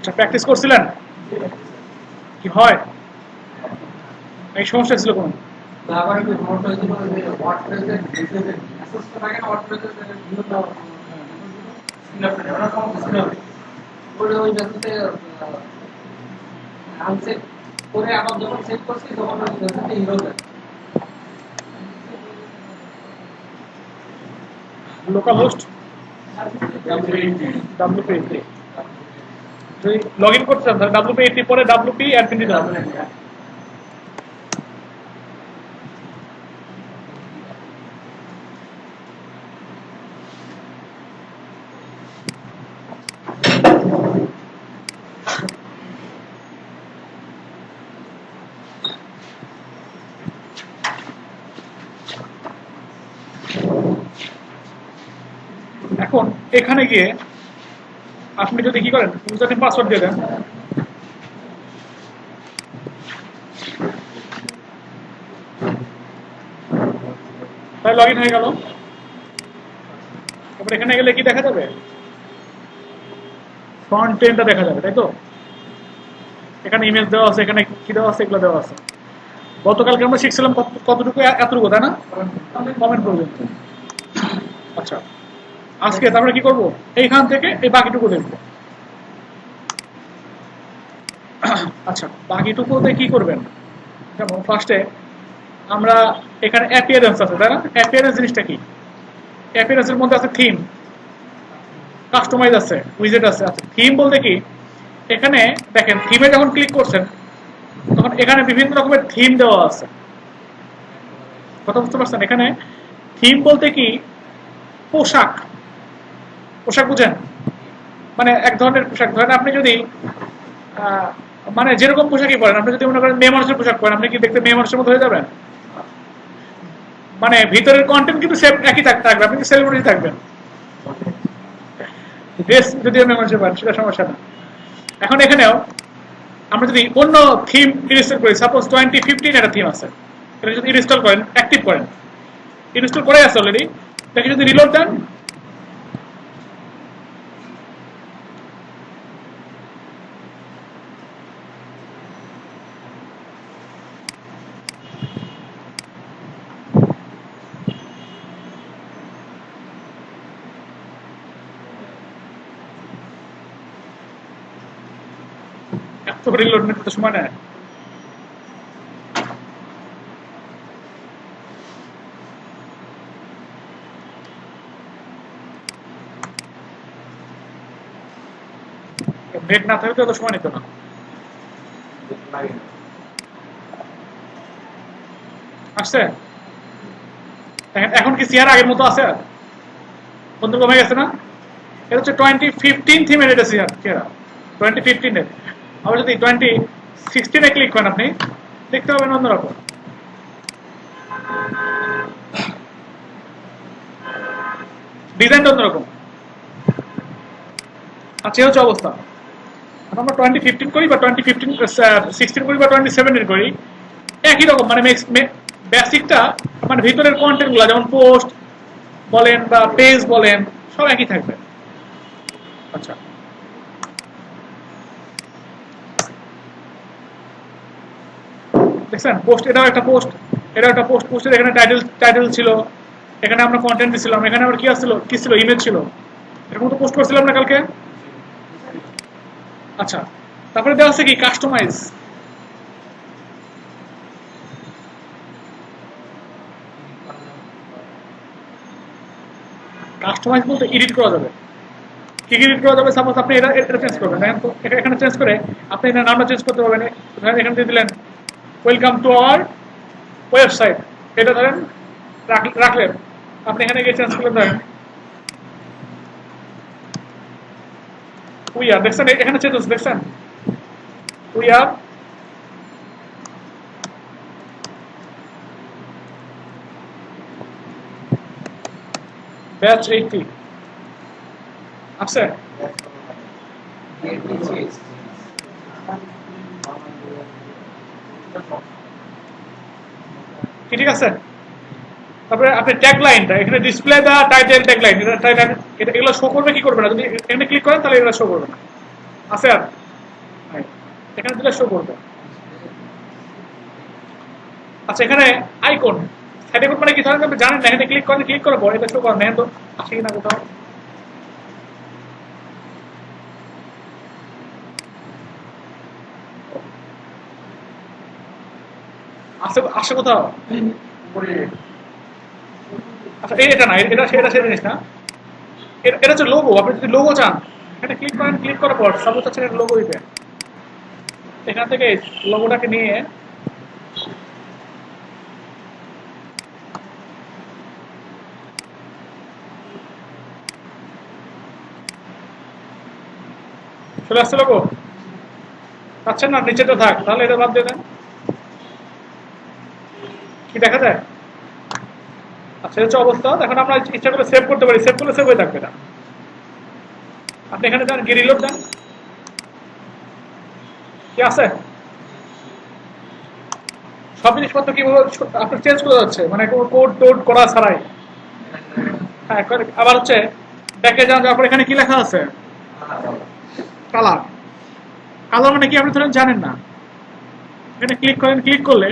আচ্ছা, প্র্যাকটিস করছিলেন? কি হয়? এই সমস্যা ছিল কোন? লোকাল হোস্ট WP80 যদি লগ ইন করতে চান তাহলে WP80 পরে WP অ্যাডমিন দিতে হবে। এখন এখানে গিয়ে আপনি যদি কি করেন, ইউজার নেম পাসওয়ার্ড দিয়ে দেন, তাহলে লগ ইন হয়ে গেল। তারপর এখানে গেলে কি দেখা যাবে? ফ্রন্ট এন্ডটা দেখা যাবে, তাই তো? এখানে ইমেজ দেওয়া আছে, এখানে কি দেওয়া আছে, এগুলো দেওয়া আছে। গতকালকে আমরা শিখছিলাম কতটুকু, এতটুকু, তাই না? কমেন্ট পর্যন্ত। আচ্ছা, আজকে তারপরে কি করব, এইখান থেকে এই বাকিটুকু দেখব। আচ্ছা, বাকিটুকুতে কি করবেন? যেমন ফার্স্টে আমরা এখানে অ্যাপিয়ারেন্স আছে, তাই না? অ্যাপিয়ারেন্স জিনিসটা কি? অ্যাপিয়ারেন্সের মধ্যে আছে থিম, কাস্টমাইজ আছে, উইজেট আছে। আচ্ছা, থিম বলতে কি? এখানে দেখেন, থিমে যখন ক্লিক করছেন তখন এখানে বিভিন্ন রকমের থিম দেওয়া আছে। কথা বুঝতে পারছেন? এখানে থিম বলতে কি? পোশাক। পোশাক বুঝেন? মানে এক ধরনের পোশাক। ধরেন আপনি যদি মানে যেরকম পোশাকই পরেন, আপনি যদি মনে করেন মেয়ে মানুষের পোশাক পরেন, আপনি কি দেখতে মেয়ে মানুষের মতো হয়ে যাবেন? মানে ভিতরের কন্টেন্ট কিন্তু সেম একই থাকবে, আপনি কি সেলিব্রিটি থাকবেন। ড্রেস যদি মেয়ে মানুষের পরেন সেটা সমস্যা না। এখন এখানেও আমরা যদি অন্য থিম ইনস্টল করি, সাপোজ 2015 একটা থিম আছে, এটা যদি ইনস্টল করেন, অ্যাক্টিভ করেন, ইনস্টল করে আছে অলরেডি, তাকে যদি রিলোড দেন, এত রিলোড নিতে তো সময় নেয়। নেট না থাকলে তো সময় নিত না। আসছে? এখন কি সিআর আগের মতো আছে? বন্ধু কমে গেছে না? এটা হচ্ছে 2015 থিমের, এটা সিআর 2015 এর। আবার যদি 2016 ক্লিক করেন, আপনি দেখতে পাবেন অন্যরকম। ডিজাইনটা অন্যরকম। আচ্ছা, হচ্ছে অবস্থা। আমরা 2015 করি বা 2016 করি বা 2017 করি, একই রকম। মানে বেসিকটা, মানে ভিতরের কন্টেন্ট গুলা, যেমন পোস্ট বলেন বা পেজ বলেন, সব একই থাকবে। আচ্ছা, দেখছেন পোস্ট, এটাও একটা পোস্ট, এটাও একটা পোস্ট। পোস্টের এখানে টাইটেল ছিল, এখানে আমরা কন্টেন্ট দিছিলাম, এখানে আবার কি ছিল ইমেজ ছিল। এরকম তো পোস্ট করছিলাম না কালকে? আচ্ছা, তারপরে দেওয়া আছে কি কাস্টমাইজ। কাস্টমাইজ বলতে এডিট করা যাবে। কি এডিট করা যাবে? সাপোজ আপনি এটা চেঞ্জ করবেন, এখানে চেঞ্জ করে আপনি এটার নামটা চেঞ্জ করতে পারবেন। ধরেন এখানে দিয়ে দিলেন ওয়েলকাম টু আওয়ার ওয়েবসাইট, এটা ধরেন রাখলেন। আপনি এখানে গিয়ে চেঞ্জ করলেন, ধরেন উই আর, দেখছেন এখানে চেঞ্জ হচ্ছে, দেখছেন উই আর ব্যাচ 80 আসছে। ঠিক আছে। তারপরে আপনি ট্যাগ লাইনটা এখানে ডিসপ্লে দা টাইটেল ট্যাগ লাইন, এটা এগুলো শো করবে কি করবে না? যদি এখানে ক্লিক করেন তাহলে এগুলো শো করবে না। আছে আর এখানে দিলে শো করবে। আচ্ছা এখানে আইকন, সাইড আইকন মানে কি ধরেন আপনি জানেন না, এখানে ক্লিক করেন, ক্লিক করার পর এটা শো করেন, দেখেন তো আসে কিনা কোথাও। আসে কোথাও। আচ্ছা এটা না, এটা সেটা সেই জিনিস না, এটা হচ্ছে লোগো। আপনি যদি লোগো চান এটা ক্লিক করেন, ক্লিক করার পর সাপোজ হচ্ছে এটা লোগো দিতে, এখান থেকে লোগোটাকে নিয়ে চলে আসছে লোগো, পাচ্ছেন না, নিচেটা থাক, তাহলে এটা বাদ দিয়ে দেন, কি দেখা যায়। আচ্ছা হচ্ছে অবস্থা। এখন আমরা ইচ্ছা করে সেভ করতে পারি, সেভ করলে সেভ হয়ে থাকবে না। আপনি এখানে যান, গিয়ে রিলোড দেন, কি আছে সব জিনিসপত্র কিভাবে আপনার চেঞ্জ করা যাচ্ছে, মানে কোনো কোড টোড করা ছাড়াই। হ্যাঁ আবার হচ্ছে ব্যাকে যান, যাওয়ার পর এখানে কি লেখা আছে, কালার। কালার মানে কি আপনি ধরেন জানেন না, এখানে ক্লিক করেন, ক্লিক করলে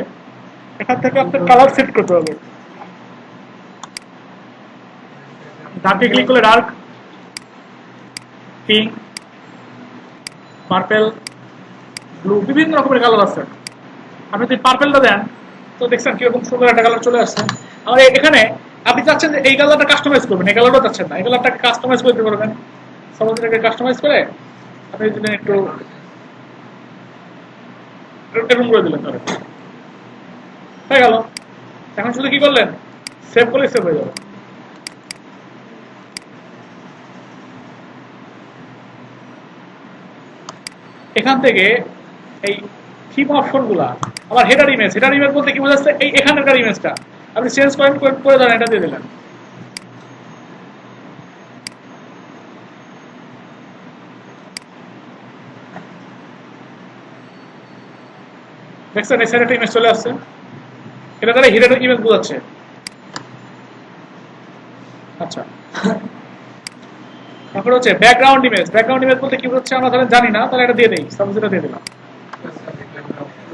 এখান থেকে আপনার কালার সেট করতে হবে। ডার্কে ক্লিক করলে ডার্ক, পিঙ্ক, পার্পেল, ব্লু, বিভিন্ন রকমের কালার আছে। আপনি যদি পার্পেলটা দেন তো দেখছেন কিরকম সুন্দর একটা কালার চলে আসছে। আর এখানে আপনি চাচ্ছেন যে এই কালারটা কাস্টমাইজ করবেন, এই কালারটা চাচ্ছেন না, এই কালারটাকে কাস্টমাইজ করতে পারবেন। সাপোজ এটাকে কাস্টমাইজ করে আপনি যদি একটু এরকম করে দিলেন, ধরে হয়ে গেল। এখন শুধু কি করলেন, সেভ করলে সেভ হয়ে যাবে। এখান থেকে এই থিম অপশন গুলা, আবার হেডার ইমেজ, হেডার ইমেজ বলতে কি বোঝাচ্ছে, এই এখানকার ইমেজটা আপনি চেঞ্জ করেন, করে দেন, এটা দিয়ে দিলেন। দেখছেন এই সাইডে একটা ইমেজ চলে আসছে, এটা দ্বারা হেডার ইমেজ বোঝাচ্ছে। আচ্ছা তারপরে হচ্ছে ব্যাকগ্রাউন্ড ইমেজ। ব্যাকগ্রাউন্ড ইমেজ বলতে কি বোঝাচ্ছে আমরা ধরেন জানি না, তাহলে এটা দিয়ে দেই, সাপোজ এটা দিয়ে দিলাম।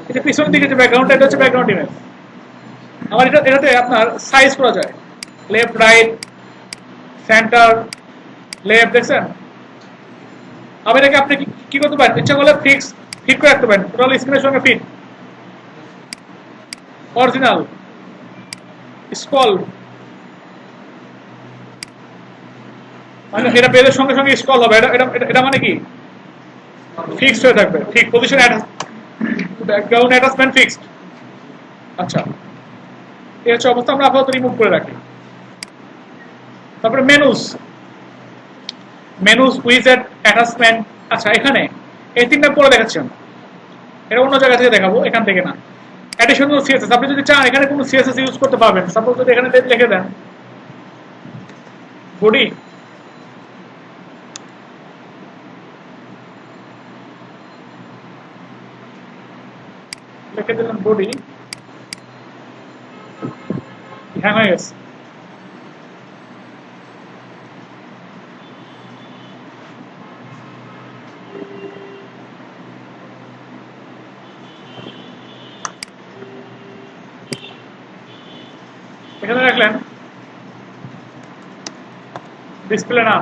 এটা পিছনের দিকে যে ব্যাকগ্রাউন্ডটা, এটা হচ্ছে ব্যাকগ্রাউন্ড ইমেজ। আবার এটাতে আপনার সাইজ করা যায়, লেফট রাইট সেন্টার লেফট, দেখছেন। আবার এটাকে আপনি কি করতে পারেন, ইচ্ছা করলে ফিট করে রাখতে পারেন, টোটাল স্ক্রিনের সঙ্গে ফিট, অরিজিনাল, স্ক্রল, মানে এটা পেজের সঙ্গে সঙ্গে স্ক্রল হবে। এটা মানে কি ফিক্সড হয়ে থাকবে, ঠিক পজিশন, ব্যাকগ্রাউন্ড অ্যাটাচমেন্ট ফিক্সড। আচ্ছা এই হচ্ছে অবস্থা, আমরা আপাতত রিমুভ করে রাখি। তারপরে মেনুস উইজেট অ্যাটাচমেন্ট। আচ্ছা এখানে এই তিনটা পরে দেখাচ্ছেন, এটা অন্য জায়গা থেকে দেখাবো, এখান থেকে না। অ্যাডিশনাল সিএসএস, আপনি যদি চান এখানে কোনো সিএসএস ইউজ করতে পারবেন। সাপোজ যদি এখানে লিখে দেন বডি, লিখে দিলেন বডি, হ্যাঁ হয়ে গেছে। এখানে রাখলেন ডিসপ্লে নাম,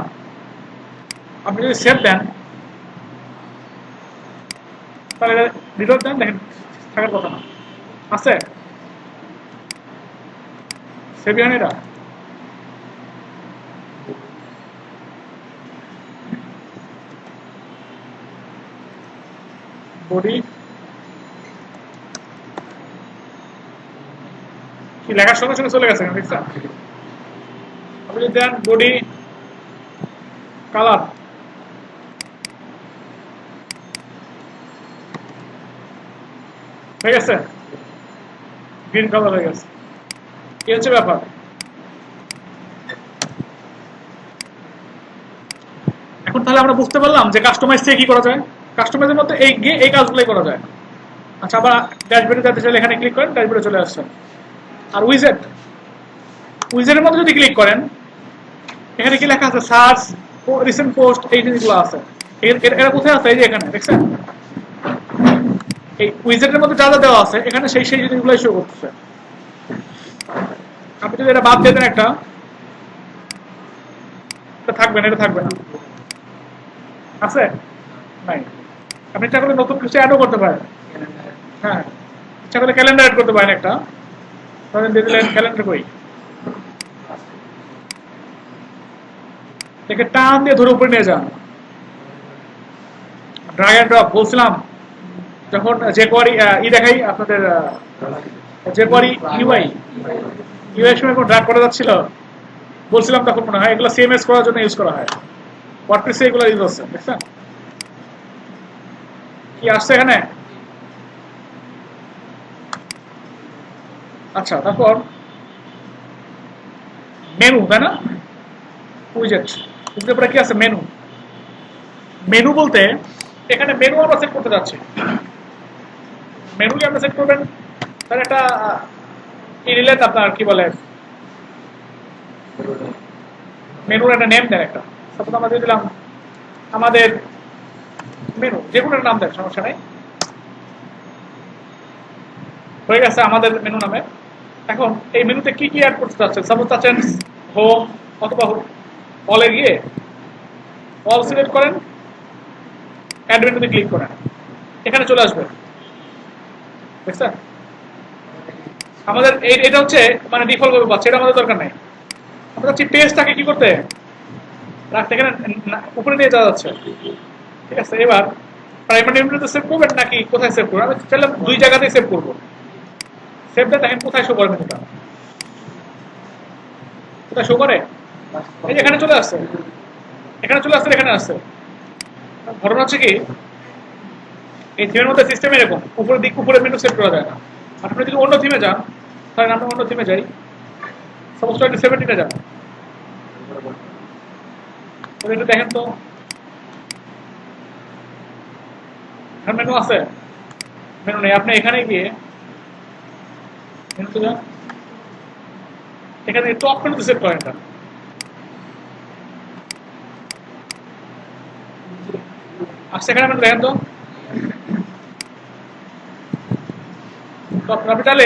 আপনি যদি সেভ দেন তাহলে রিলোড দেন, দেখেন থাকার কথা না, আছে সেভ এটা। বডি কি লেখার সঙ্গে সঙ্গে চলে গেছে, দেখছেন। আপনি যদি দেন বডি কালার, হয়ে গেছে, গ্রিন কালার হয়ে গেছে। কি হচ্ছে ব্যাপার, এখন তাহলে আমরা বুঝতে পারলাম যে কাস্টমাইজ থেকে কি করা যায়। কাস্টমাইজের মধ্যে এই কাজগুলোই করা যায়। আচ্ছা আবার ড্যাশবোর্ডে যেতে চাইলে এখানে ক্লিক করেন, ড্যাশবোর্ডে চলে আসছে। আর উইজেটের মধ্যে যদি ক্লিক করেন, এখানে কি লেখা আছে, সার্চ, রিসেন্ট পোস্ট, এই জিনিসগুলো আছে। এরা কোথায় আছে, এই যে এখানে দেখছেন, এই উইজেটের মধ্যে যা যা দেওয়া আছে এখানে সেই সেই জিনিসগুলোই শো করতেছে। আপনি যদি এটা বাদ দিয়ে দেন একটা, এটা থাকবে না, এটা থাকবে না, আছে নাই। আপনি ইচ্ছা করলে নতুন কিছু অ্যাডও করতে পারেন। হ্যাঁ, ইচ্ছা করলে ক্যালেন্ডার অ্যাড করতে পারেন একটা, ধরেন দিয়ে দিলেন ক্যালেন্ডার কই, এটাকে টান দিয়ে ধরে উপরে নিয়ে যান, ড্রাগ অ্যান্ড ড্রপ। বলছিলাম যখন যে কোয়ারি ই দেখাই আপনাদের, যে কোয়ারি ইউআই ইউআই সময় কোনো ড্রাগ করা যাচ্ছিল, বলছিলাম তখন মনে হয় এগুলো সিএমএস করার জন্য ইউজ করা হয়, ওয়ার্ডপ্রেসে এগুলো ইউজ হচ্ছে, দেখছেন কি আসছে এখানে। আচ্ছা, তারপর মেনু, তাই না, উইজেট, উইজেটের পরে কি আছে, মেনু। মেনু বলতে এখানে মেনু আমরা সেট করতে যাচ্ছি। মেনু কি আপনি সেট করবেন, তার একটা রিলেট আপনার কি বলে, মেনুর একটা নেম দেন একটা, সাপোজ আমরা দিয়ে দিলাম আমাদের মেনু, যে কোনো একটা নাম দেন, সমস্যা নাই, হয়ে গেছে আমাদের মেনু নামে। এখন এই মেনুতে কি কি অ্যাড করতে চাচ্ছেন, সাপোজ চাচ্ছেন হোম অথবা অলে গিয়ে অল সিলেক্ট করেন, অ্যাড মেনুতে ক্লিক করেন, এখানে চলে আসবে, বুঝছেন। আমাদের এটা হচ্ছে মানে ডিফল্ট ভাবে পাচ্ছে, এটা আমাদের দরকার নেই। আমরা চাচ্ছি পেজটাকে কি করতে, রাখতে, এখানে উপরে নিয়ে যাওয়া যাচ্ছে, ঠিক আছে। এবার প্রাইমারি মেনুতে সেভ করবেন নাকি কোথায় সেভ করবেন, আমি চাইলাম দুই জায়গাতেই সেভ করবো। সেভ দেন, দেখেন কোথায় শো করে মেনুটা, কোথায় শো করে, এই যে এখানে চলে আসছে, এখানে চলে আসছে, এখানে আসছে। ঘটনা হচ্ছে কি, এই থিমের মধ্যে সিস্টেম এরকম উপরের দিক, উপরে মেনু সেভ করা যায় না। আপনি যদি অন্য থিমে যান, তাহলে আমরা অন্য থিমে যাই, সাপোজ 2017 যান, এটা দেখেন তো মেনু আছে, মেনু নেই। আপনি এখানে গিয়ে মেনুতে যান, এখানে টপ মেনুতে সেভ করেন, এটা আসছে এখানে, মেনু দেখেন তো। আপনি তাহলে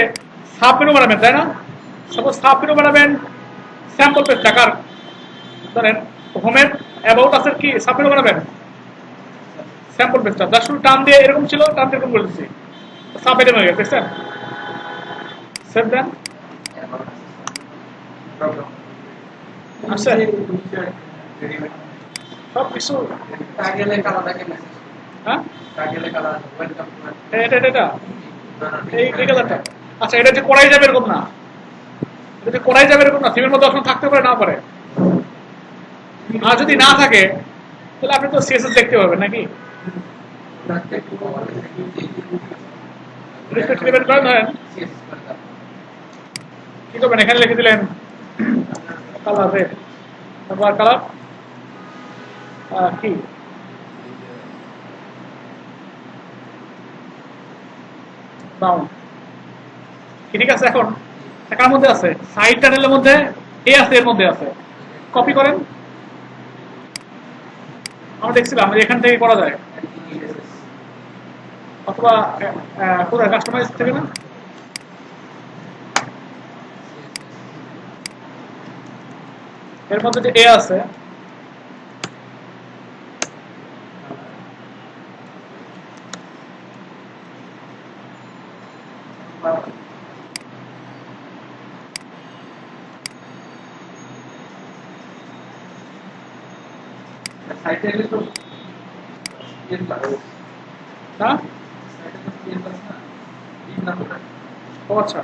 সাব মেনু বানাবেন, তাই না, সাপোজ সাব মেনু বানাবেন স্যাম্পল পেজ টাকার, ধরেন হোমের অ্যাবাউট আছে কি সাব মেনু বানাবেন, স্যাম্পল পেজটা জাস্ট শুধু টান দিয়ে এরকম ছিল, টান দিয়ে এরকম করে দিচ্ছি, সাব আইটেম হয়ে গেছে, দেখছেন। সেভ দেন, আসছে সব কিছু। হ্যাঁ, এটা এটা এটা এই কালারটা, আচ্ছা, এটা যে করাই যাবে এরকম না, এটা যে করাই যাবে এরকম না, থিমের মধ্যে অপশন থাকতে পারে, না পারে। আর যদি না থাকে তাহলে আপনি তো সিএসএস দেখতে পাবেন নাকি, ধরেন কি করবেন, এখানে লিখে দিলেন কালার রেড, তারপর কালার কি ব্রাউন, ঠিক আছে। এখন কার মধ্যে আছে, সাইড টানেলের মধ্যে এ আছে, এর মধ্যে আছে, কপি করেন। আমরা দেখছিলাম এখান থেকে করা যায়, অথবা কোথায় কাস্টমাইজ থেকে না, এর মধ্যে যে এ আছে, হ্যাঁ, ও আচ্ছা,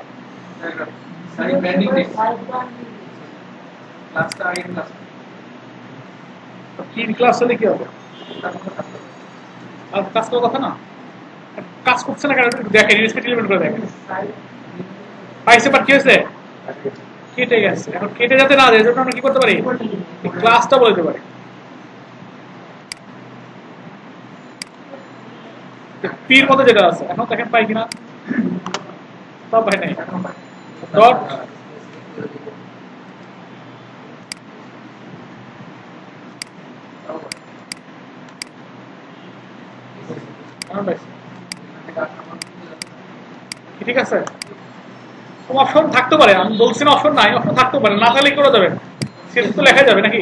তিন ক্লাস হলে কি হবে, আর কাজ করার কথা না, কাজ করছে না কেন দেখেন, ইনভেস্টিগেট করে দেখেন, পাইছে বাট কি হয়েছে, কেটে গেছে। এখন কেটে যাতে না যায়, এজন্য আমরা কি করতে পারি, ক্লাসটা বলে দিতে পারি, পির মধ্যে যেটা আছে। এখন দেখেন পাই কিনা, সব ভাই নাই, ডট এখন পাইছি। ঠিক আছে, অপশন থাকতে পারে, আমি বলছি না অপশন নাই, অপশন থাকতে পারে, না থাকলে করে যাবে, সেটা তো লেখা যাবে নাকি।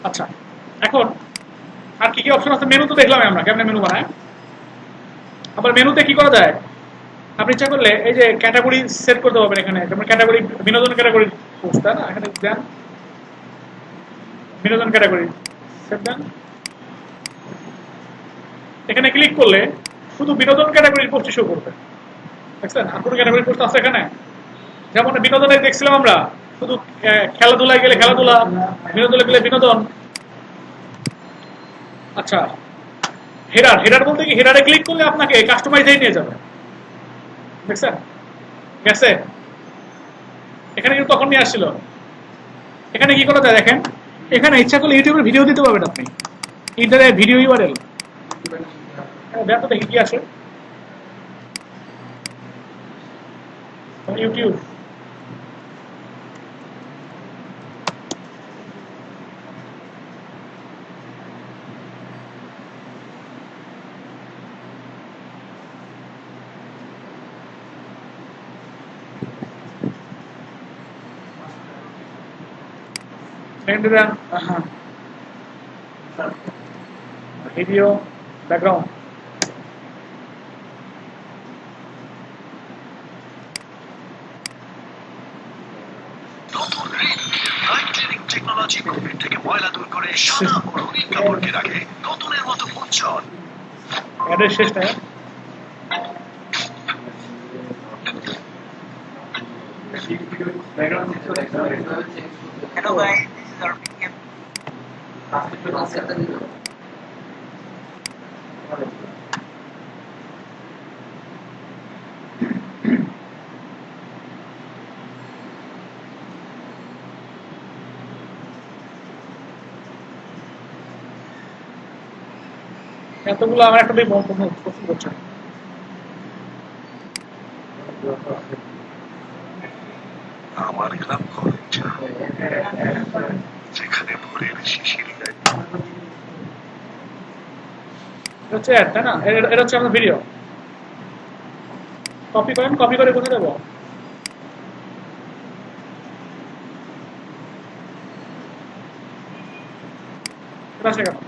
আচ্ছা, এখন আর কি কি অপশন আছে, মেনু তো দেখলাম আমরা কেমনে মেনু বানায়। আবার মেনুতে কি করা যায়, আপনি ইচ্ছা করলে এই যে ক্যাটাগরি সেট করতে পারবেন এখানে, যেমন ক্যাটাগরি বিনোদন ক্যাটাগরি পোস্ট, তাই না, এখানে দেন বিনোদন ক্যাটাগরি সেট দেন, এখানে ক্লিক করলে শুধু বিনোদন ক্যাটাগরির পোস্ট শো করবে, দেখছেন। আর কোনো ক্যাটাগরি পোস্ট আছে এখানে, যেমন বিনোদনে দেখছিলাম আমরা শুধু খেলাধুলায় গেলে খেলাধুলা, বিনোদনে গেলে বিনোদন। আচ্ছা, হেডার, হেডার বলতে কি, হেডারে ক্লিক করলে আপনাকে কাস্টমাইজেই নিয়ে যাবে, দেখছেন গেছে, এখানে কিন্তু তখন নিয়ে আসছিল। এখানে কি করা যায় দেখেন, এখানে ইচ্ছা করলে ইউটিউবের ভিডিও দিতে পারবেন আপনি, ইন্টারনেট ভিডিও ইউআরএল, দেখো দেখি কি আসে YouTube. Video background, technology Covid থেকে ময়লা দূর করে সাদা ও রঙিন কাপড়কে রাখে নতুনের মতো উজ্জ্বল। এর শেষটা Hello guys, this is our PM. এতগুলো আমার একটা পছন্দ করছে। আমার গ্রাম খরচা যেখানে ভোরের শিশির এটা হচ্ছে অ্যাড, তাই না, এটা হচ্ছে আমাদের ভিডিও। কপি করেন, কপি করে কোথায় দেবো, এটা আসে কেন,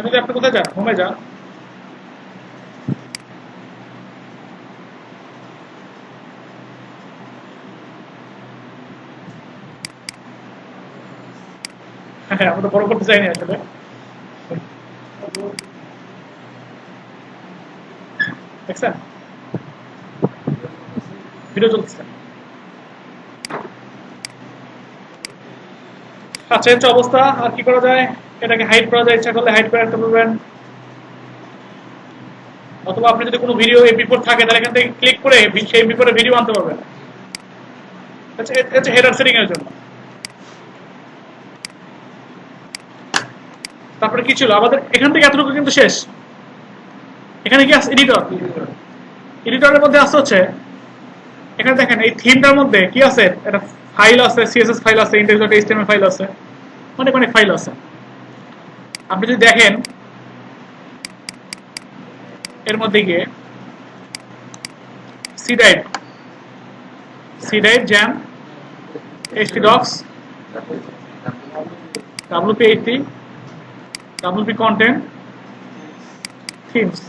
যদি আপনি কোথায় যান, হোমে যান, হ্যাঁ আমরা তো বড় করতে চাইনি আসলে, দেখছেন ভিডিও চলছে। আচ্ছা, হচ্ছে অবস্থা। আর কি করা যায়, এটাকে হাইড করা যায়, ইচ্ছা করলে হাইড করে রাখতে পারবেন, অথবা আপনি যদি কোনো ভিডিও এমপি4 থাকে তাহলে এখান থেকে ক্লিক করে সেই এমপি4 এর ভিডিও আনতে পারবেন। আচ্ছা, এটা হচ্ছে হেডার সেটিং এর জন্য। তারপরে কি ছিল আমাদের, এখান থেকে এতটুকু কিন্তু শেষ। এখানে কি আছে, এডিটর, এডিটরের মধ্যে আসতে হচ্ছে, এখানে দেখেন এই থিমটার মধ্যে কি আছে, একটা ফাইল আছে, সিএসএস ফাইল আছে, index.html ফাইল আছে, অনেক অনেক ফাইল আছে। আপনি যদি দেখেন এর মধ্যে গিয়ে cdive jam htdocs wp80 wp content themes,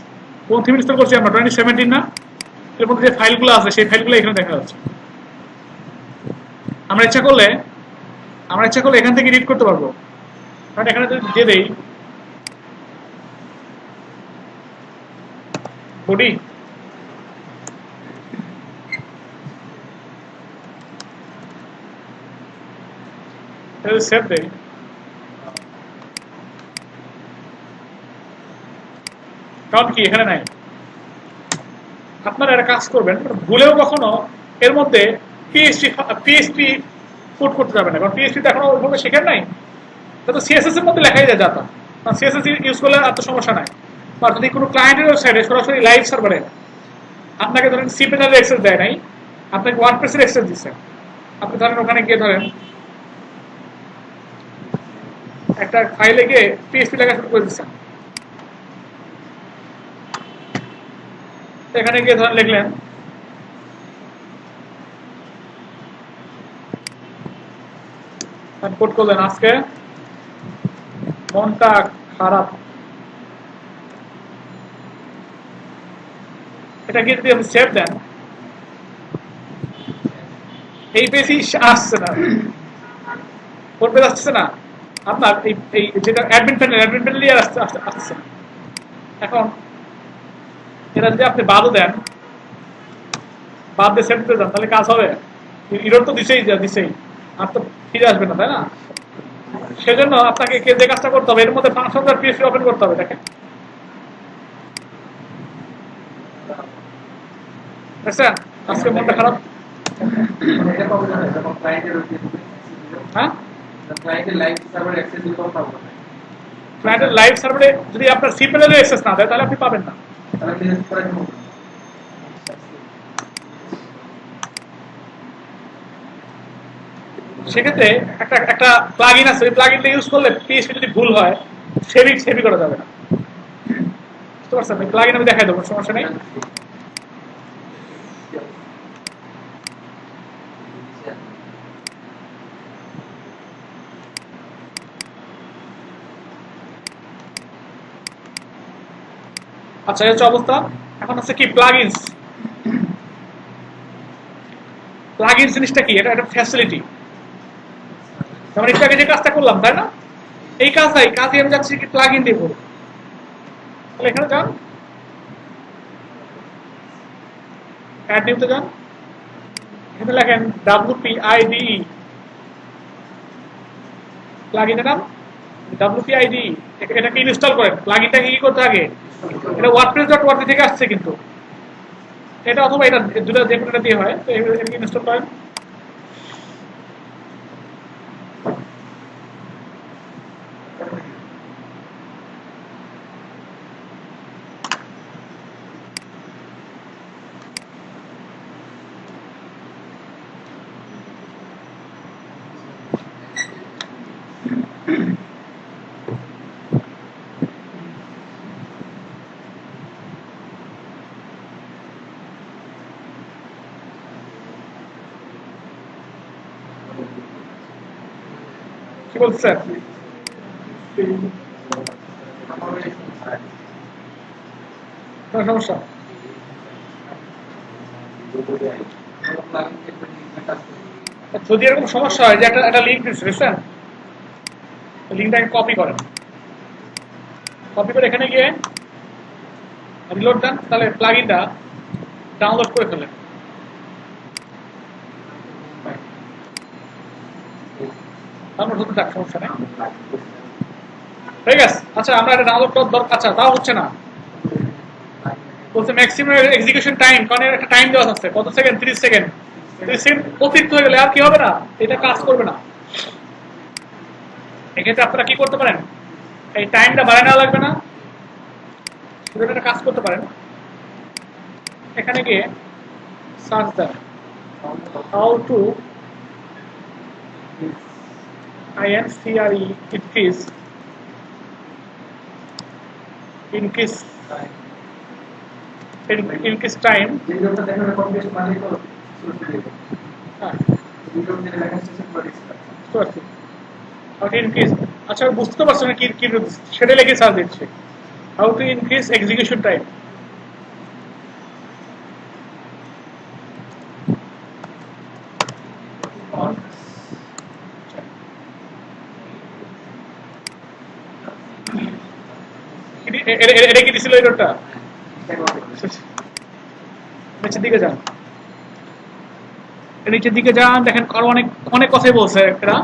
কোন থিম ইনস্টল করছি আমরা 2017 না, এর মধ্যে যে ফাইলগুলো আছে সেই ফাইলগুলো এখানে দেখা যাচ্ছে। আমরা ইচ্ছা করলে এখান থেকে এডিট করতে পারবো, কারণ এখানে যদি দিয়ে দেই বডি, সেভ দেই, কারণ কি এখানে নাই। আপনারা একটা কাজ করবেন, ভুলেও কখনো এর মধ্যে পিএইচপি পুট করতে যাবেন না, কারণ পিএইচপি তো এখনো ওইভাবে শেখেন নাই, তো সিএসএস এর মধ্যে লেখাই যায় ডাটা, কারণ সিএসএস ইউজ করলে আর তো সমস্যা নাই। বা যদি কোনো ক্লায়েন্টের ওয়েবসাইটে সরাসরি লাইভ সার্ভারে আপনাকে ধরেন সি প্যানেলের অ্যাক্সেস দেয় নাই, আপনাকে ওয়ার্ডপ্রেসের অ্যাক্সেস দিচ্ছে, আপনি ধরেন ওখানে গিয়ে ধরেন একটা ফাইলে গিয়ে পিএইচপি লেখা শুরু করে দিচ্ছেন, এখানে গিয়ে ধরেন লিখলেন কোড করলেন আজকে মনটা খারাপ, এটা গিয়ে যদি আপনি সেভ দেন, এই পেজই আসছে না, কোন পেজ আসছে না আপনার, এই যেটা অ্যাডমিন প্যানেল আসছে। এখন এটা যদি আপনি বাদও দেন, বাদ দিয়ে সেভ দিতে যান, তাহলে কাজ হবে? ইরর তো দিছেই আর তো ফিরে আসবে না, তাই না? সেজন্য আপনাকে যে কাজটা করতে হবে, এর মধ্যে ফাংশন আর পিএসপি ওপেন করতে হবে। দেখেন বুঝছেন, আজকে মনটা খারাপ। হ্যাঁ, ক্লায়েন্টের লাইভ সার্ভারে যদি আপনার সি প্যানেলের অ্যাক্সেস না দেয়, তাহলে আপনি পাবেন না। সেক্ষেত্রে একটা প্লাগইন আছে, ওই প্লাগইনটা ইউজ করলে পিএইচপি যদি ভুল হয় সেভি করা যাবে না, বুঝতে পারছেন? ওই প্লাগইন আমি দেখাই দেবো, সমস্যা নেই। আচ্ছা, এই হচ্ছে অবস্থা। এখন হচ্ছে কি প্লাগইনস। প্লাগইন জিনিসটা কি? এটা একটা ফ্যাসিলিটি। যেমন একটু আগে যে কাজটা করলাম, তাই না? এই কাজে আমি যাচ্ছি কি প্লাগইন দিয়ে করব। তাহলে এখানে যান, অ্যাড নিউতে যান, এখানে লেখেন WPIDE, প্লাগইনের নাম WPIDE, এটাকে ইনস্টল করেন। প্লাগইনটাকে কি করতে আগে, এটা wordpress.org থেকে আসছে কিন্তু, এটা অথবা এটা দুটো যে কোনোটা দিয়ে হয়, তো এটাকে ইনস্টল করেন। কি বলছেন? কোনো সমস্যা? যদি এরকম সমস্যা হয় যে একটা লিঙ্ক দিচ্ছে, বুঝছেন, লিঙ্কটাকে কপি করেন, কপি করে এখানে গিয়ে রিলোড দেন, তাহলে প্লাগইনটা ডাউনলোড করে ফেলেন। ডাউনলোড হতে থাক, সমস্যা নেই। ঠিক আছে, আচ্ছা আমরা এটা ডাউনলোড করার দরকার, আচ্ছা তাও হচ্ছে না, বলছে ম্যাক্সিমাম এক্সিকিউশন টাইম, কারণ একটা টাইম দেওয়া আছে, কত সেকেন্ড? 30 সেকেন্ড। 30 সেকেন্ড অতিরিক্ত হয়ে গেলে আর কি হবে না, এটা কাজ করবে না। এক্ষেত্রে আপনারা কি করতে পারেন, এই টাইমটা বাড়ায় নেওয়া লাগবে না, শুধু একটা কাজ করতে পারেন, এখানে গিয়ে সার্চ দেন হাউ টু increase time. আচ্ছা বুঝতে পারছো না কি সেটা লেগে সার্চ দিচ্ছে, how to increase execution time. এটা কি দিছিল এটা? নিচের দিকে যান, নিচের দিকে যান, দেখেন আরো অনেক অনেক কথাই বলছে এরা।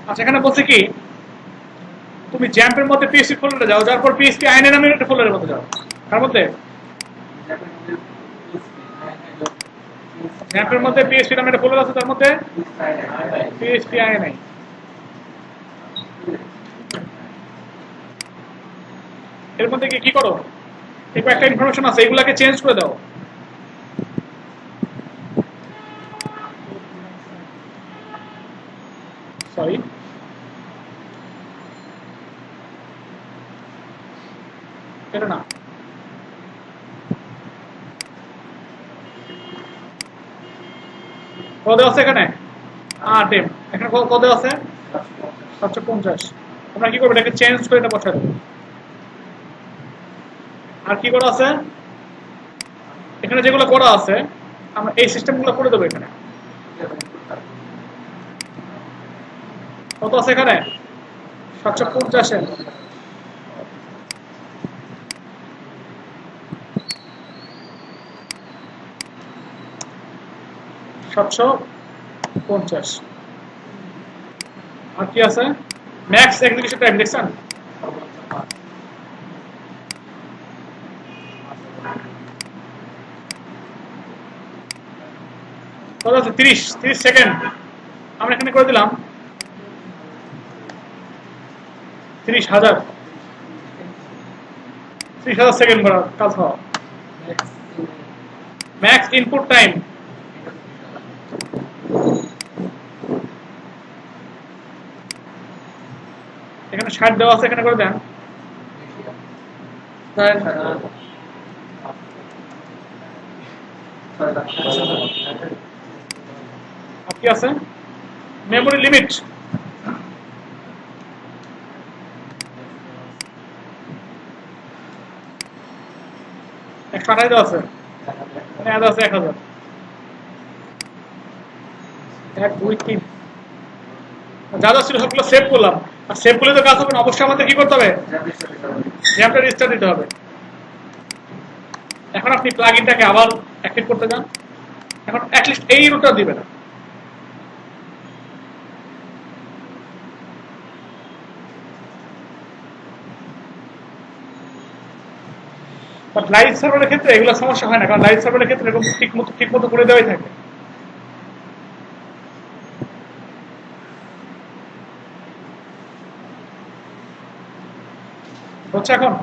আচ্ছা এখানে বলছে কি, তুমি জ্যাম্পের মধ্যে পিএসপি ফোল্ডারে যাও, যার পর পিএসপি আইনের নামে একটা ফোল্ডারের মধ্যে যাও, তার মধ্যে র্যাম্পের মধ্যে পিএইচপি নামে একটা ফোল্ডার আছে, তার মধ্যে পিএইচপি আই নাই। এর মধ্যে কি করো, এই কয়েকটা ইনফরমেশন আছে, এগুলাকে চেঞ্জ করে দাও। সরি, এটা না, কত আছে এখানে 8 এম, এখানে কত আছে 750। আমরা কি করবো, এটাকে চেঞ্জ করে এটা বসাই দেবো। আর কি করা আছে এখানে, যেগুলো করা আছে আমরা এই সিস্টেমগুলো করে দেবো। এখানে কত আছে, এখানে 750 এর 750। আর কি আছে, ম্যাক্স এক্সিকিউশন টাইম দেখছেন, কত আছে 30 সেকেন্ড। আমরা এখানে করে দিলাম 30,000 সেকেন্ড করার কাজ হওয়া। ম্যাক্স ইনপুট টাইম এখানে 60 দেওয়া আছে, এখানে করে দেন। আর কি আছে, মেমোরি লিমিট 128 দেওয়া আছে, মানে আদা আছে 1000। 1 2 3 যা যা ছিল সবগুলো সেভ করলাম। আর সেভ করলে তো কাজ হবে না, অবশ্যই আমাদের কি করতে হবে, র্যামটা রিস্টার্ট দিতে হবে। এখন আপনি প্লাগইনটাকে আবার অ্যাক্টিভ করতে যান, এখন অ্যাটলিস্ট এই রুটটা দিবে না। বাট লাইভ সার্ভারের ক্ষেত্রে এগুলো সমস্যা হয় না, কারণ লাইভ সার্ভারের ক্ষেত্রে এরকম ঠিক মতো করে দেওয়াই থাকে। হচ্ছে এখন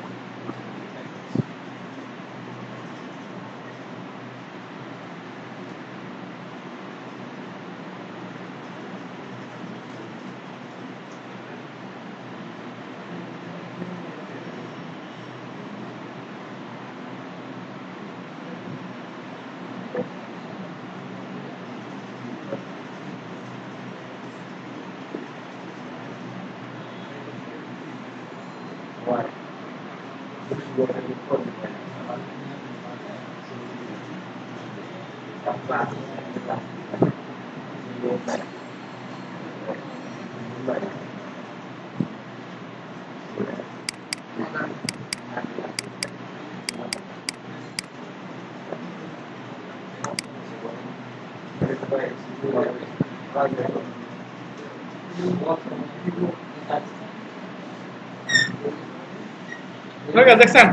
দেখছেন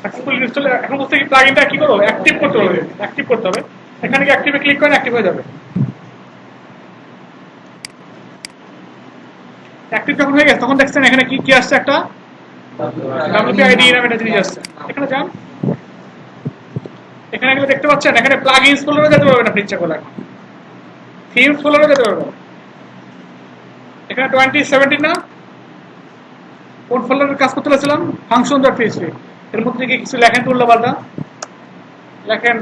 সাকসেসফুলি ইনস্টল। এখন বলতে কি প্লাগইনটা কি করো, অ্যাক্টিভ করতে হবে। অ্যাক্টিভ করতে হবে, এখানে কি অ্যাক্টিভে ক্লিক করেন, অ্যাক্টিভ হয়ে যাবে। অ্যাক্টিভ যখন হয়ে গেছে তখন দেখছেন এখানে কি কি আসছে, একটা WPID নামে একটা জিনিস আসছে। এখানে যান, এখানে এগুলো দেখতে পাচ্ছেন, এখানে প্লাগইনস ফোল্ডারে যেতে পারবেন আপনি ইচ্ছা করলে, এখন থিমস ফোল্ডারে যেতে পারবেন। এখানে 2017 না, কোন ফোল্ডারের কাজ করতে চাইছিলাম, function.php। এর মধ্যে কি কিছু লেখেন তুললে পাল্টা লেখেন,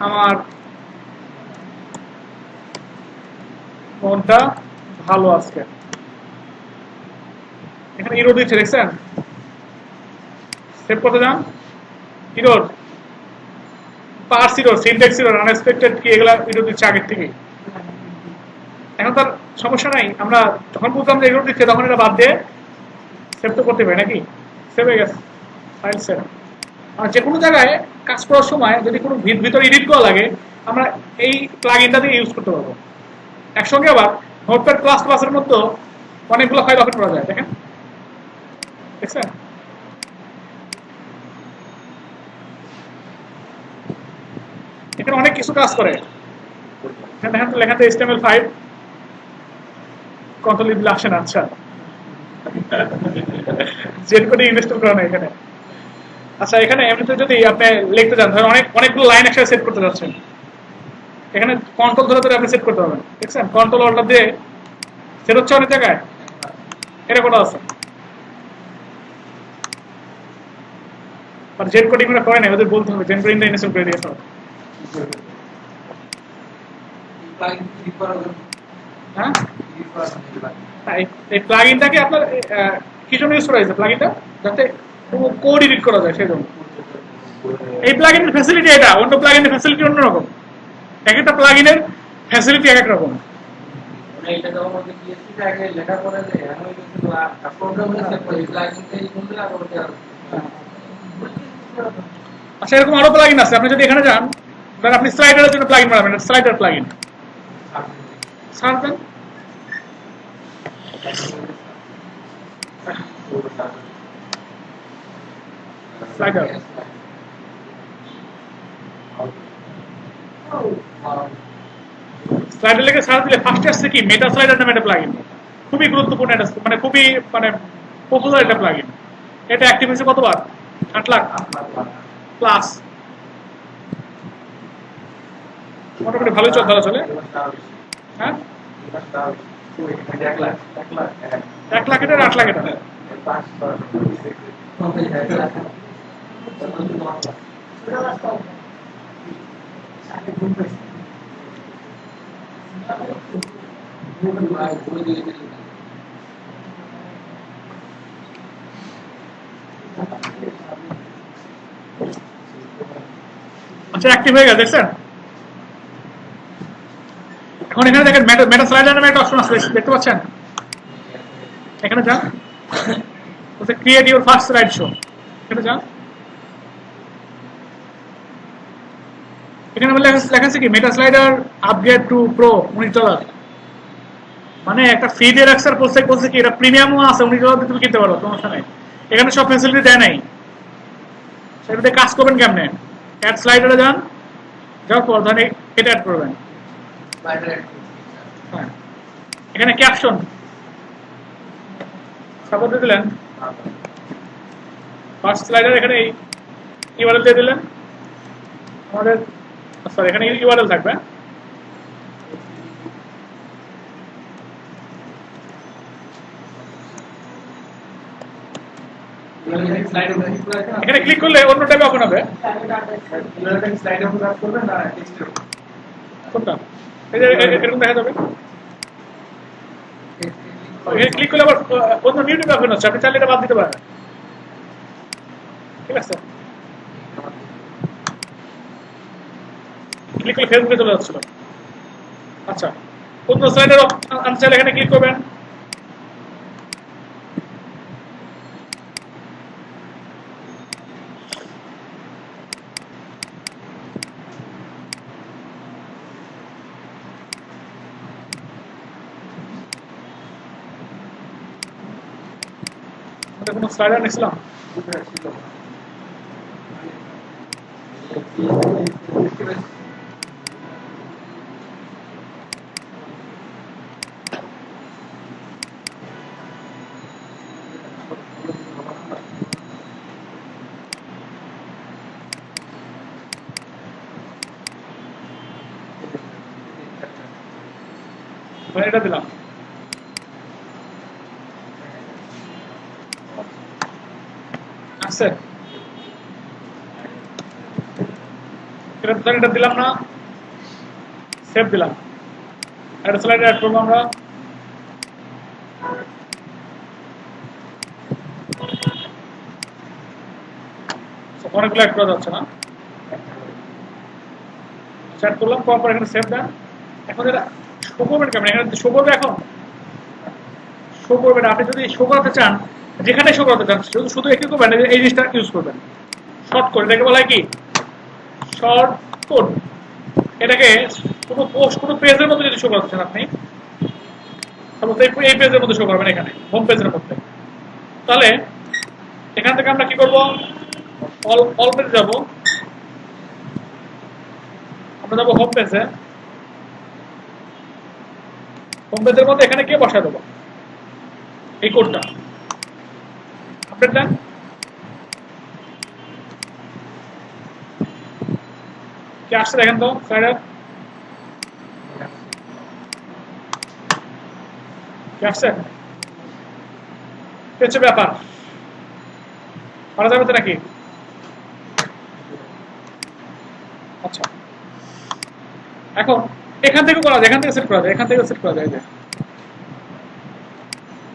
আমার মনটা ভালো আজকে। এখানে ইরো দিচ্ছে দেখছেন, সেভ করতে যান, error parse error, syntax error, unexpected কি এগুলা ইরো দিচ্ছে আগের থেকে। এখন তার সমস্যা নাই, আমরা যখন বুঝলাম যে ইরো দিচ্ছে তখন এটা বাদ দিয়ে সেভ তো করতে পারি নাকি, সেভ হয়ে গেছে, ফাইল সেভ। আর যে কোনো জায়গায় কাজ করার সময় যদি কোনো ভিতরে এডিট করা লাগে, আমরা এই প্লাগইনটা দিয়ে ইউজ করতে পারবো। একসঙ্গে আবার নোটপ্যাড প্লাস প্লাসের মধ্যে অনেকগুলো ফাইল ওপেন করা যায়, দেখেন দেখছেন। এখানে অনেক কিছু কাজ করে। এখানে দেখেন তো লেখাতে HTML5 কন্ট্রোল দিলে আসে না। আচ্ছা, জেড কোডে ইনস্টল করা না এখানে। আচ্ছা, এখানে এমনিতে যদি আপনি লিখতে চান, ধরেন অনেকগুলো লাইন একসাথে সেট করতে যাচ্ছেন, এখানে কন্ট্রোল ধরে ধরে আপনি সেট করতে পারবেন। দেখছেন, কন্ট্রোল অল্টার দিয়ে সেট হচ্ছে অনেক জায়গায়। এটা কোটা আছে, আর জেড কোডিং ওরা করে না, ওদের বলতে হবে জেড কোডিং ইনস্টল করে দিয়েছে। হ্যাঁ, এই প্লাগইনটাকে আপনার কি জন্য ইউজ করা হয়েছে? প্লাগইনটা যাতে কোড এডিট করা যায়, সেই জন্য। এই প্লাগইনের ফ্যাসিলিটি এটা, অন্য প্লাগইনের ফ্যাসিলিটি অন্যরকম। এক একটা প্লাগইনের ফ্যাসিলিটি এক এক রকম। আচ্ছা, এরকম আরো প্লাগইন আছে। আপনি যদি এখানে যান, ধরেন আপনি স্লাইডারের জন্য প্লাগইন বানাবেন, স্লাইডার প্লাগইন সার্চেন। স্লাইডার স্লাইডার লেগে সার্চ দিলে ফার্স্ট আসছে কি মেটা স্লাইডার নামে একটা প্লাগইন। খুবই গুরুত্বপূর্ণ একটা, মানে খুবই পপুলার একটা প্লাগইন। এটা অ্যাক্টিভ হয়েছে কতবার? 8 লাখ প্লাস। মোটামুটি ভালোই ভালো চলে। হ্যাঁ, 1 লাখ এটা, 8 লাখ এটা। আচ্ছা, অ্যাক্টিভ হয়ে গেছে, দেখছেন? এখন এখানে দেখেন মেটা স্লাইডার নামে একটা অপশন আছে, দেখতে পাচ্ছেন? এখানে যান, create your first slide show. এখানে যান, এখানে লেখা আছে কি মেটা স্লাইডার আপগ্রেড টু প্রো $19। মানে একটা ফ্রি দিয়ে রাখছে, বলছে কি এটা প্রিমিয়ামও আছে, $19 তুমি কিনতে পারো, সমস্যা নাই। এখানে সব ফ্যাসিলিটি দেয় নাই। সেটাতে কাজ করবেন কেমনে? অ্যাড স্লাইডারে যান, যাওয়ার পর ধরেন এটা অ্যাড করবেন। হ্যাঁ, এখানে ক্যাপশন সাপোর্ট দিয়ে দিলেন, ফার্স্ট স্লাইডার এখানে ইউআরএল দিয়ে দিলেন আমাদের। সরি, এখানে ইউআরএল থাকবে। এখানে ক্লিক করলে অন্য ট্যাবে ওপেন হবে। কোনটা? এই যে এরকম দেখা যাবে। এখানে ক্লিক করলে আবার অন্য নিউ ট্যাবে ওপেন হচ্ছে, আপনি চাইলে এটা বাদ দিতে পারেন। ঠিক আছে, ক্লিক করলে ফেসবুকে চলে যাচ্ছিল। আচ্ছা, অন্য স্লাইডার আনসার এখানে ক্লিক করবেন। কোনো স্লাইডার নিয়েছিলাম, এটা দিলাম। আছে এটা দিলাম না, সেভ দিলাম। একটা স্লাইডে অ্যাড করবো আমরা। অনেকগুলো অ্যাড করা যাচ্ছে না, অ্যাড করলাম, করার পর এখানে সেভ দেন। এখন এটা শো করবেন কেমন? এখানে শো করবে, এখন শো করবেন। আপনি যদি শো করাতে চান, যেখানে শো করাতে চান শুধু একই করবেন, এই জিনিসটা ইউজ করবেন, শর্ট কোড। এটাকে বলা হয় কি? Short code. এটাকে কোনো পোস্ট, কোনো পেজের মধ্যে যদি শো করাতে চান আপনি, এই পেজের মধ্যে শো করবেন, এখানে হোম পেজের মধ্যে। তাহলে এখান থেকে আমরা কি করবো? অল পেজে যাবো, আমরা যাবো হোম পেজে। হোম পেজের মধ্যে এখানে কে বসায় দেবো এই কোডটা, আপডেট দেন। কে আসছে দেখেন তো স্লাইডার, কে আসছে? কি হচ্ছে ব্যাপার, করা যাবে তো নাকি? আচ্ছা, এখন এখান থেকে করা যায়, এখান থেকে সেট করা যায়, এখান থেকে সেট করা যায়।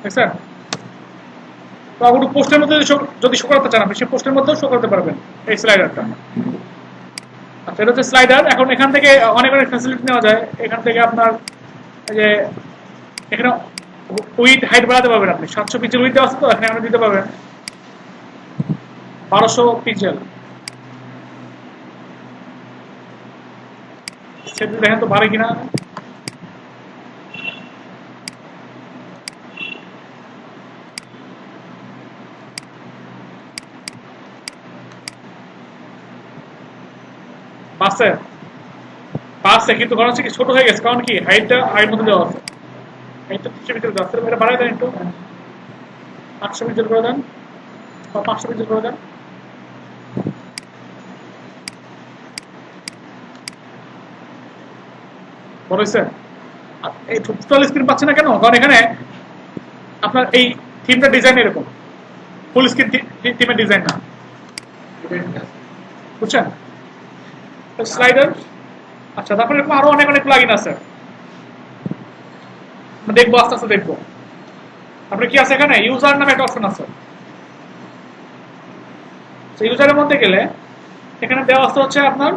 দেখছেন? তো আপনি পোস্টের মধ্যে যদি শো করতে চান, আপনি সেই পোস্টের মধ্যেও শো করতে পারবেন এই স্লাইডারটা। আচ্ছা, এটা হচ্ছে স্লাইডার। এখন এখান থেকে অনেক অনেক ফ্যাসিলিটি নেওয়া যায়। এখান থেকে আপনার এই যে এখানে উইড হাইট বাড়াতে পারবেন আপনি। 700 পিক্সেল উইড দেওয়া আছে, তো এখানে আপনি দিতে পারবেন 1200 পিক্সেল। সেটা দেখেন তো বাড়ে কিনা। বাড়ছে বাড়ছে, কিন্তু কারণ হচ্ছে কি ছোট হয়ে গেছে, কারণ কি হাইটটা আগের মধ্যে দেওয়া আছে। হাইটটা 300 পিক্সেল দেওয়া আছে, এটা বাড়াই দেন একটু, 800 পিক্সেল করে দেন বা 500 পিক্সেল করে দেন। বড় হয়েছে? এই টোটাল স্ক্রিন পাচ্ছে না কেন? কারণ এখানে আপনার এই থিমটা ডিজাইন এরকম, ফুল স্ক্রিন থিমের ডিজাইন না, বুঝছেন? স্লাইডার। আচ্ছা, তারপরে এরকম আরো অনেক অনেক প্লাগইন আছে, দেখবো আস্তে আস্তে দেখবো। তারপরে কি আছে এখানে, ইউজার নামে একটা অপশন আছে। ইউজারের মধ্যে গেলে এখানে দেওয়া আছে হচ্ছে আপনার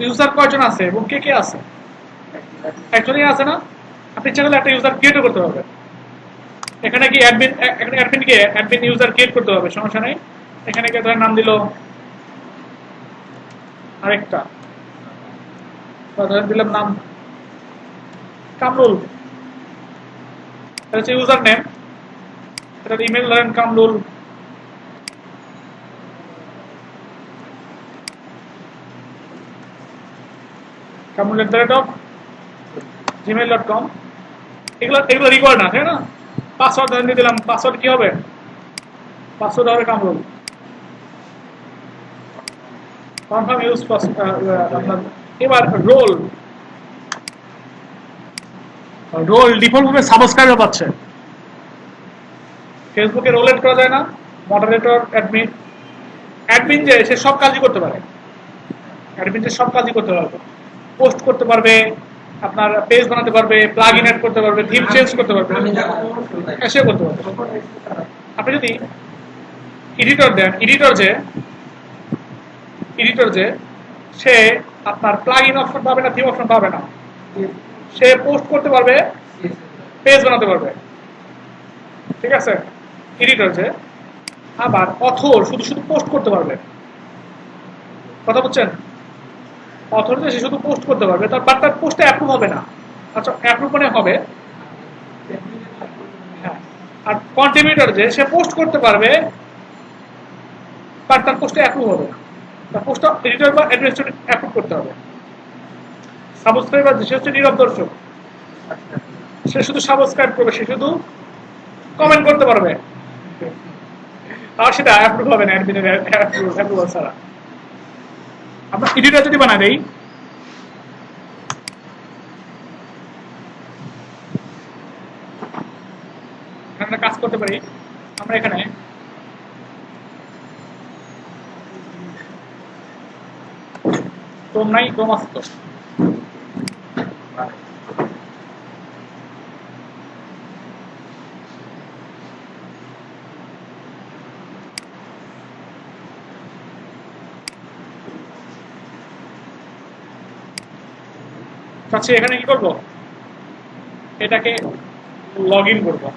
ইউজার কয়জন আছে এবং কে কে আছে। একজনই আছে না? আপনি চাইলে একটা ইউজার ক্রিয়েট করতে পারবেন। এখানে কি অ্যাডমিন, এখানে অ্যাডমিনকে অ্যাডমিন ইউজার ক্রিয়েট করতে হবে, সমস্যা নেই। এখানে কে ধরেন নাম দিল আরেকটা, ধরেন দিলাম নাম কামরুল, এটা হচ্ছে ইউজার নেম। এটা ইমেল ধরেন কামরুল kamrul@gmail.com। এগুলো রিকোয়ার্ড না, তাই না? পাসওয়ার্ড ধরেন দিয়ে দিলাম, পাসওয়ার্ড কি হবে? পাসওয়ার্ড হবে কামরুল। কনফার্ম ইউজ আপনার। এবার রোল ডিফল্ট ভাবে সাবস্ক্রাইবার পাচ্ছে। ফেসবুকে রোল এড করা যায় না, মডারেটর, অ্যাডমিন। অ্যাডমিন যে সে সব কাজই করতে পারে, অ্যাডমিন যে সব কাজই করতে পারবে, পোস্ট করতে পারবে, আপনার পেজ বানাতে পারবে, প্লাগ ইন এড করতে পারবে, থিম চেঞ্জ করতে পারবে, সে করতে পারবে। আপনি যদি এডিটর দেন, এডিটর যে সে আপনার প্লাগ ইন অপশন পাবে না, থিম অপশন পাবে না। সে পোস্ট করতে পারবে, পেজ বানাতে পারবে, ঠিক আছে? এডিটর যে। আবার অথর শুধু শুধু পোস্ট করতে পারবে, কথা বুঝছেন? অথর যে সে শুধু পোস্ট করতে পারবে, তার পোস্টে অ্যাপ্রুভ হবে না। আচ্ছা, অ্যাপ্রুভ মানে হবে, হ্যাঁ। আর কন্ট্রিবিউটর যে সে পোস্ট করতে পারবে, বাট তার পোস্টে অ্যাপ্রুভ হবে না, তার পোস্টটা এডিটর বা অ্যাডমিনিস্ট্রেটর অ্যাপ্রুভ করতে হবে। সাবস্ক্রাইবার যে সে হচ্ছে নীরব দর্শক, সে শুধু সাবস্ক্রাইব করবে, সে শুধু কমেন্ট করতে পারবে, আর সেটা অ্যাপ্রুভ হবে না অ্যাডমিনের অ্যাপ্রুভাল ছাড়া। আমরা এডিটর যদি বানাই দেই, আমরা কাজ করতে পারি। আমরা এখানে ক্রোম নাই, ক্রোম আছে তো। আচ্ছা, এখানে কি করবো, এটাকে লগ ইন করবো।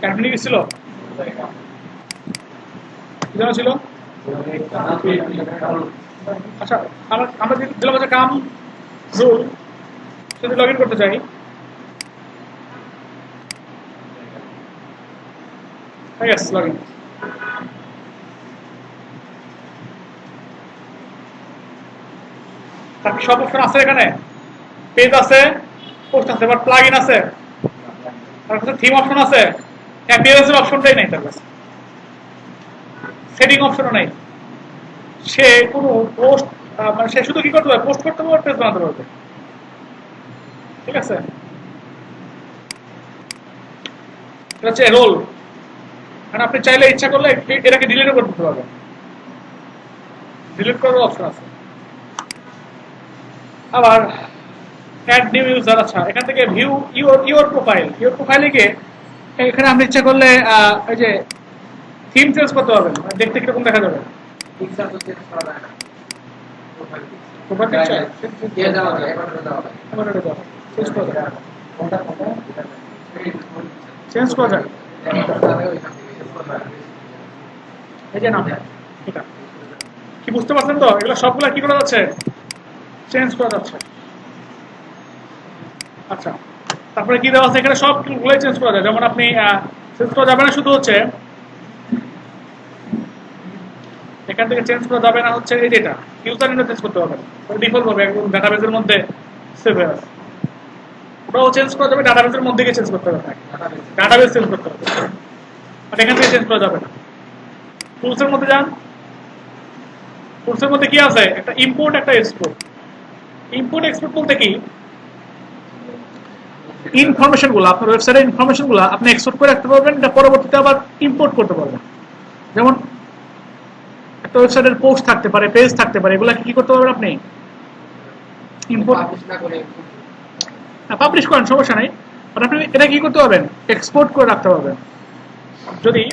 অ্যাডমিন কি ছিল? কি যেন ছিল? আচ্ছা, আমরা দিলাম হচ্ছে কাম রুল, যদি লগ ইন করতে চাই, ইয়েস লগ ইন। তারপর সব অপশন আছে এখানে, পেজ আছে, পোস্ট আছে, বাট প্লাগ ইন আছে, তার কাছে থিম অপশন আছে, অ্যাপিয়ারেন্সের অপশনটাই নাই তার কাছে, সেটিং অপশনও নাই। সে কোনো পোস্ট মানে সে শুধু কি করতে পারবে, পোস্ট করতে পারবে, পেজ বানাতে পারবে। ঠিক আছে, এটা হচ্ছে রোল। কারণ আপনি চাইলে ইচ্ছা করলে এটাকে ডিলিটও করতে পারবেন, ডিলিট করার অপশন আছে। আবার অ্যাড নিউ ইউজার, আচ্ছা এখান থেকে ভিউ ইউর প্রোফাইলে গিয়ে এখানে আপনি ইচ্ছা করলে এই যে থিম চেঞ্জ করতে পারবেন, মানে দেখতে কিরকম দেখা যাবে। প্রোফাইল পিকচার চেঞ্জ করা যায়, এই যে নাম এটা কি বুঝতে পারছেন তো? এগুলো সবগুলা কি করা যাচ্ছে, চেঞ্জ করা যাচ্ছে। আচ্ছা, তারপরে কি দেওয়া আছে এখানে, সবগুলোই চেঞ্জ করা যায়। যেমন আপনি চেঞ্জ করা যাবে না শুধু হচ্ছে এখান থেকে চেঞ্জ করা যাবে না হচ্ছে এই যেটা ইউজার নেম চেঞ্জ করতে পারবেন, ডিফল্ট ভাবে একদম ডাটাবেসের মধ্যে সেভ হয়ে আছে। ওটাও চেঞ্জ করা যাবে, ডাটাবেসের মধ্যে গিয়ে চেঞ্জ করতে হবে, ডাটাবেস চেঞ্জ করতে হবে, আর এখান থেকে চেঞ্জ করা যাবে না। টুলসের মধ্যে যান, টুলসের মধ্যে কি আছে, একটা ইম্পোর্ট, একটা এক্সপোর্ট। ইম্পোর্ট এক্সপোর্ট বলতে কি, ইনফরমেশন গুলো, আপনার ওয়েবসাইটের ইনফরমেশন গুলো আপনি এক্সপোর্ট করে রাখতে পারবেন, এটা পরবর্তীতে আবার ইম্পোর্ট করতে পারবেন। যেমন একটা ওয়েবসাইটের পোস্ট থাকতে পারে, পেজ থাকতে পারে, এগুলা কি করতে পারবেন আপনি, ইম্পোর্ট পাবলিশ করেন, সমস্যা নাই, বাট আপনি এটা কি করতে পারবেন, এক্সপোর্ট করে রাখতে পারবেন। যদি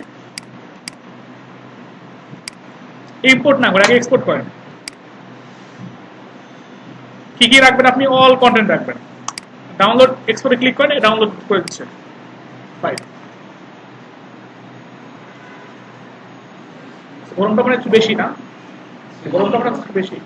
ইম্পোর্ট না করে আগে এক্সপোর্ট করেন, কি কি রাখবেন আপনি, অল কন্টেন্ট রাখবেন। ডাউনলোড এক্সপোর্টে ক্লিক করেন, ডাউনলোড করে দিচ্ছে ফাইল। গরমটা মানে একটু বেশি না, গরমটা মানে একটু বেশি।